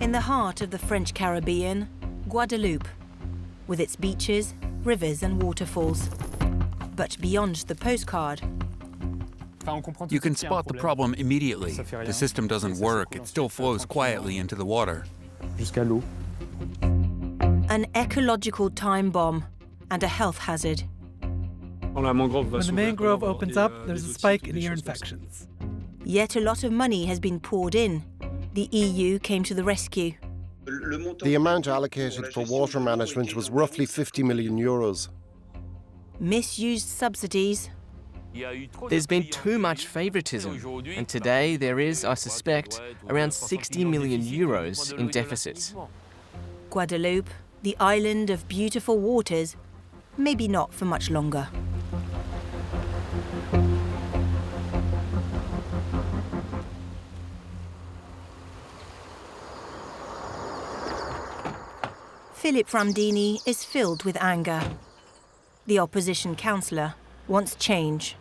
In the heart of the French Caribbean, Guadeloupe, with its beaches, rivers and waterfalls. But beyond the postcard, you can spot the problem immediately. The system doesn't work, it still flows quietly into the water. an ecological time bomb and a health hazard. When the mangrove opens up, there's a spike in ear infections. Yet a lot of money has been poured in. The EU came to the rescue. The amount allocated for water management was roughly 50 million euros. Misused subsidies. There's been too much favouritism, and today there is, I suspect, around 60 million euros in deficit. Guadeloupe, the island of beautiful waters, maybe not for much longer. Philippe Ramdini is filled with anger. The opposition councillor wants change.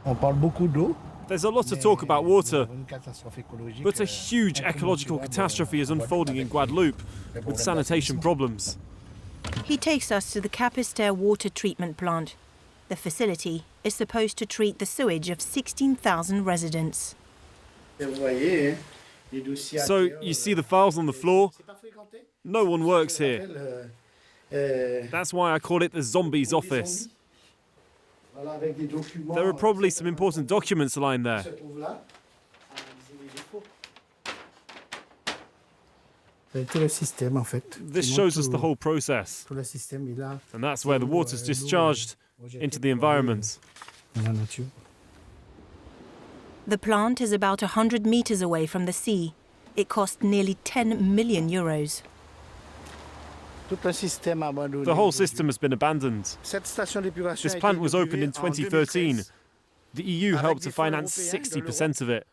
There's a lot of talk about water, but a huge ecological catastrophe is unfolding in Guadeloupe with sanitation problems. He takes us to the Capistaire water treatment plant. The facility is supposed to treat the sewage of 16,000 residents. So you see the files on the floor? No one works here. That's why I call it the zombies' office. There are probably some important documents lying there. This shows us the whole process. And that's where the water's discharged into the environment. The plant is about 100 meters away from the sea. It cost nearly 10 million euros. The whole system has been abandoned. This plant was opened in 2013. The EU helped to finance 60% of it.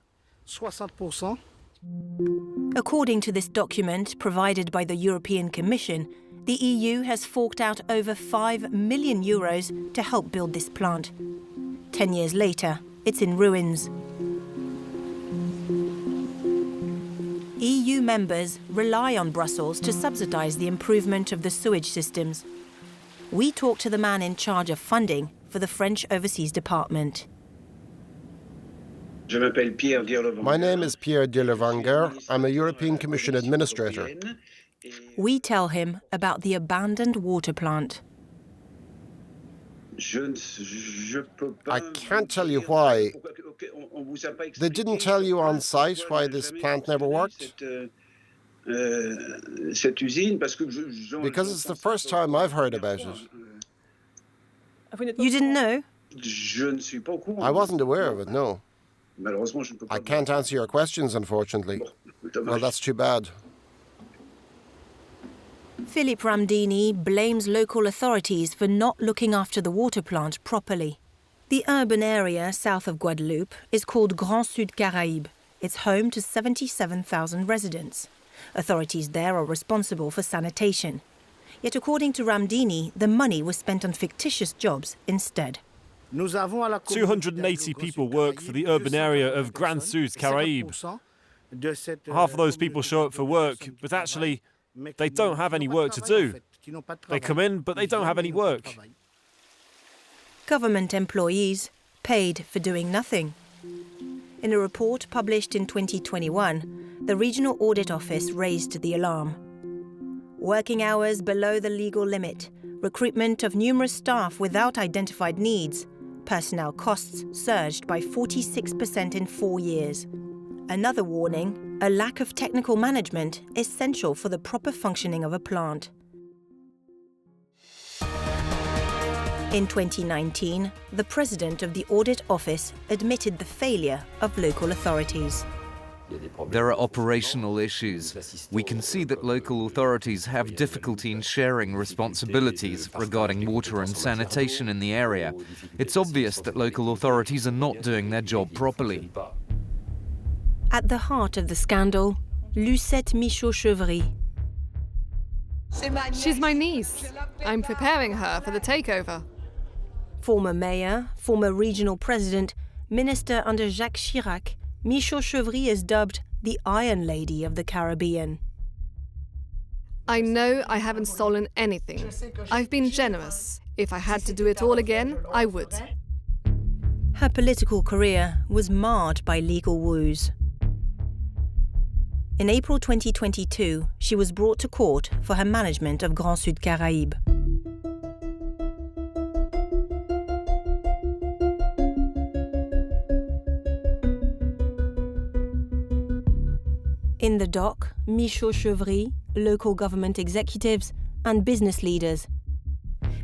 According to this document provided by the European Commission, the EU has forked out over 5 million euros to help build this plant. 10 years later, it's in ruins. EU members rely on Brussels to subsidize the improvement of the sewage systems. We talked to the man in charge of funding for the French Overseas Department. My name is Pierre Delevanger. I'm a European Commission administrator. We tell him about the abandoned water plant. I can't tell you why. They didn't tell you on site why this plant never worked? Because it's the first time I've heard about it. You didn't know? I wasn't aware of it, no. I can't answer your questions, unfortunately. Well, that's too bad. Philippe Ramdini blames local authorities for not looking after the water plant properly. The urban area south of Guadeloupe is called Grand Sud Caraïbes. It's home to 77,000 residents. Authorities there are responsible for sanitation. Yet according to Ramdini, the money was spent on fictitious jobs instead. 280 people work for the urban area of Grand Sud Caraïbes. Half of those people show up for work, but actually, they don't have any work to do. They come in, but they don't have any work. Government employees paid for doing nothing. In a report published in 2021, the Regional Audit Office raised the alarm. Working hours below the legal limit, recruitment of numerous staff without identified needs, personnel costs surged by 46% in 4 years. Another warning, a lack of technical management essential for the proper functioning of a plant. In 2019, the president of the Audit Office admitted the failure of local authorities. There are operational issues. We can see that local authorities have difficulty in sharing responsibilities regarding water and sanitation in the area. It's obvious that local authorities are not doing their job properly. At the heart of the scandal, Lucette Michaud-Chevry. She's my niece. I'm preparing her for the takeover. Former mayor, former regional president, minister under Jacques Chirac, Michaud-Chevry is dubbed the Iron Lady of the Caribbean. I know I haven't stolen anything. I've been generous. If I had to do it all again, I would. Her political career was marred by legal woes. In April 2022, she was brought to court for her management of Grand Sud Caraïbes. In the dock, Michaud Chevry, local government executives, and business leaders.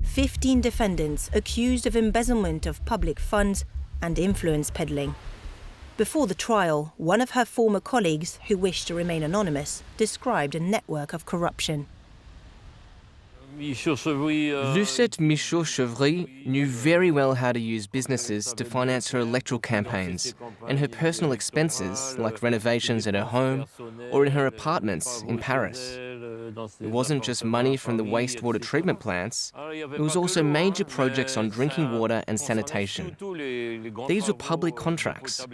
15 defendants accused of embezzlement of public funds and influence peddling. Before the trial, one of her former colleagues, who wished to remain anonymous, described a network of corruption. Lucette Michaud Chevry knew very well how to use businesses to finance her electoral campaigns and her personal expenses, like renovations at her home or in her apartments in Paris. It wasn't just money from the wastewater treatment plants, it was also major projects on drinking water and sanitation. These were public contracts,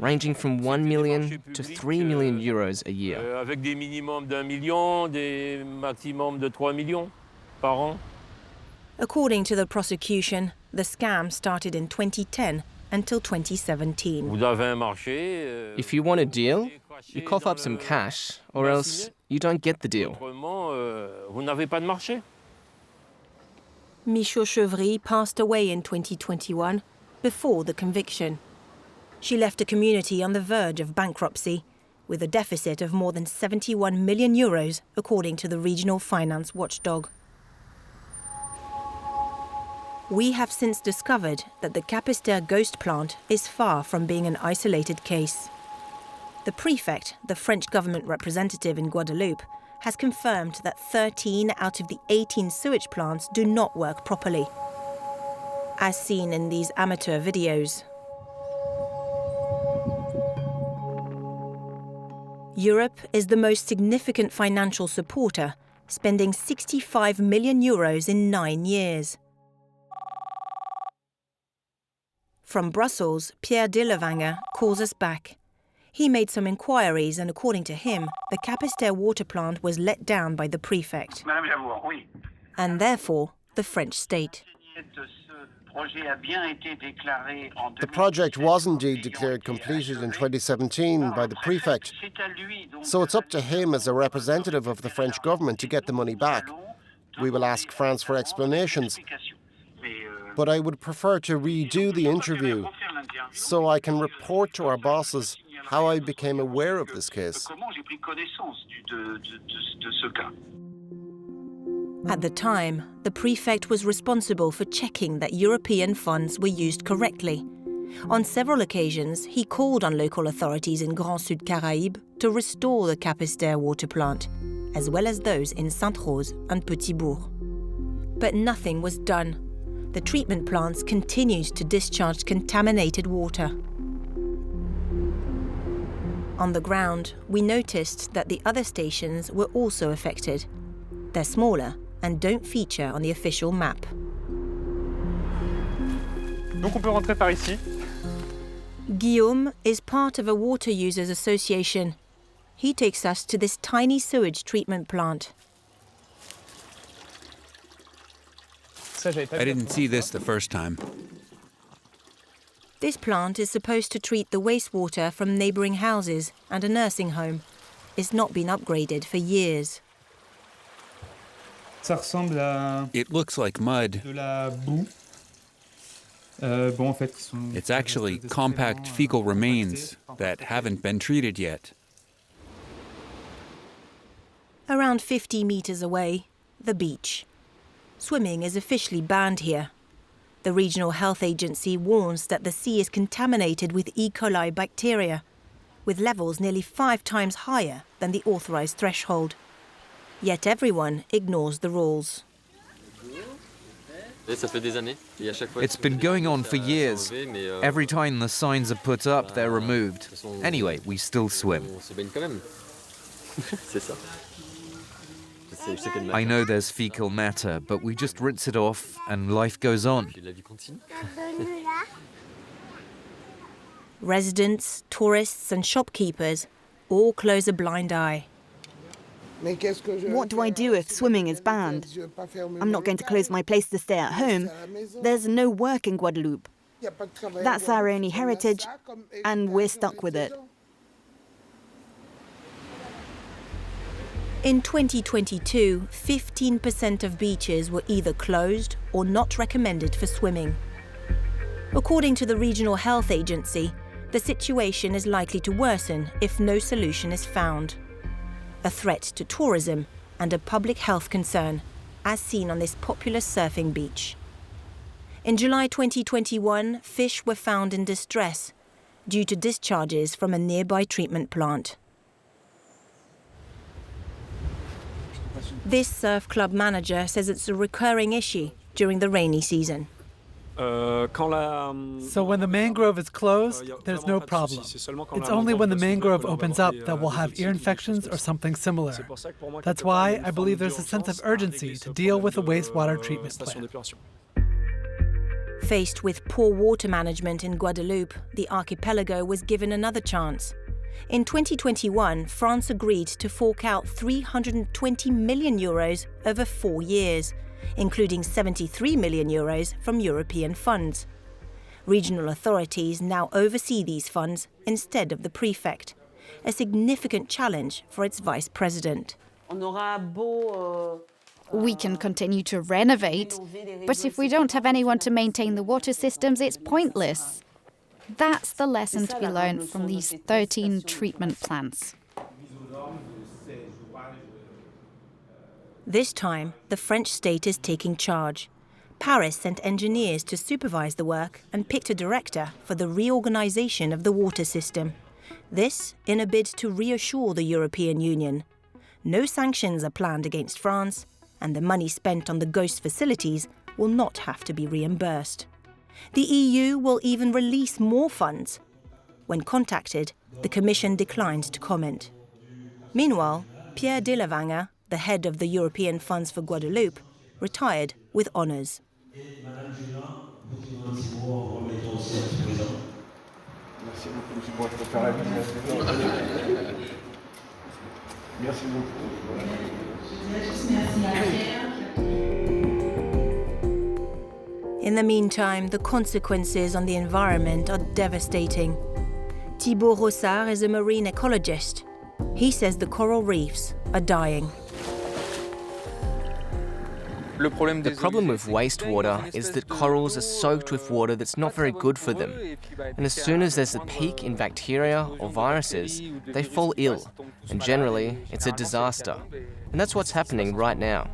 ranging from 1 million to 3 million euros a year. Avec des minimums d'1 million, des maximums de 3 millions. According to the prosecution, the scam started in 2010 until 2017. If you want a deal, you cough up some cash, or else you don't get the deal. Michaud Chevry passed away in 2021 before the conviction. She left a community on the verge of bankruptcy, with a deficit of more than 71 million euros, according to the regional finance watchdog. We have since discovered that the Capesterre ghost plant is far from being an isolated case. The prefect, the French government representative in Guadeloupe, has confirmed that 13 out of the 18 sewage plants do not work properly, as seen in these amateur videos. Europe is the most significant financial supporter, spending 65 million euros in 9 years. From Brussels, Pierre Dillevanger calls us back. He made some inquiries and, according to him, the Capesterre water plant was let down by the prefect. And therefore, the French state. The project was indeed declared completed in 2017 by the prefect. So it's up to him as a representative of the French government to get the money back. We will ask France for explanations. But I would prefer to redo the interview so I can report to our bosses how I became aware of this case. At the time, the prefect was responsible for checking that European funds were used correctly. On several occasions, he called on local authorities in Grand Sud Caraïbes to restore the Capesterre water plant, as well as those in Sainte-Rose and Petit-Bourg. But nothing was done. The treatment plants continued to discharge contaminated water. On the ground, we noticed that the other stations were also affected. They're smaller and don't feature on the official map. Donc on peut rentrer par ici. Guillaume is part of a water users association. He takes us to this tiny sewage treatment plant. I didn't see this the first time. This plant is supposed to treat the wastewater from neighbouring houses and a nursing home. It's not been upgraded for years. Ça ressemble à It looks like mud. de la boue. Bon, en fait, ils sont... It's actually compact fecal remains that haven't been treated yet. Around 50 metres away, the beach. Swimming is officially banned here. The regional health agency warns that the sea is contaminated with E. coli bacteria, with levels nearly 5 times higher than the authorised threshold. Yet everyone ignores the rules. It's been going on for years. Every time the signs are put up, they're removed. Anyway, we still swim. I know there's fecal matter, but we just rinse it off and life goes on. Residents, tourists and shopkeepers all close a blind eye. What do I do if swimming is banned? I'm not going to close my place to stay at home. There's no work in Guadeloupe. That's our only heritage, and we're stuck with it. In 2022, 15% of beaches were either closed or not recommended for swimming. According to the Regional Health Agency, the situation is likely to worsen if no solution is found. A threat to tourism and a public health concern, as seen on this popular surfing beach. In July 2021, fish were found in distress due to discharges from a nearby treatment plant. This surf club manager says it's a recurring issue during the rainy season. So when the mangrove is closed, there's no problem. It's only when the mangrove opens up that we'll have ear infections or something similar. That's why I believe there's a sense of urgency to deal with a wastewater treatment plant. Faced with poor water management in Guadeloupe, the archipelago was given another chance. In 2021, France agreed to fork out €320 million over 4 years, including €73 million from European funds. Regional authorities now oversee these funds instead of the prefect, a significant challenge for its vice president. We can continue to renovate, but if we don't have anyone to maintain the water systems, it's pointless. That's the lesson to be learned from these 13 treatment plants. This time, the French state is taking charge. Paris sent engineers to supervise the work and picked a director for the reorganization of the water system. This in a bid to reassure the European Union. No sanctions are planned against France, and the money spent on the ghost facilities will not have to be reimbursed. The EU will even release more funds. When contacted, the Commission declined to comment. Meanwhile, Pierre Delavangue, the head of the European Funds for Guadeloupe, retired with honours. In the meantime, the consequences on the environment are devastating. Thibault Rossard is a marine ecologist. He says the coral reefs are dying. The problem with wastewater is that corals are soaked with water that's not very good for them. And as soon as there's a peak in bacteria or viruses, they fall ill. And generally, it's a disaster. And that's what's happening right now.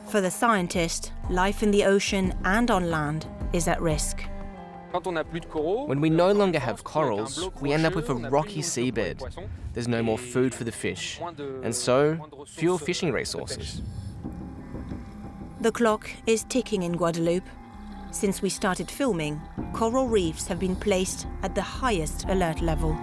For the scientist, life in the ocean and on land is at risk. When we no longer have corals, we end up with a rocky seabed. There's no more food for the fish, and so fewer fishing resources. The clock is ticking in Guadeloupe. Since we started filming, coral reefs have been placed at the highest alert level.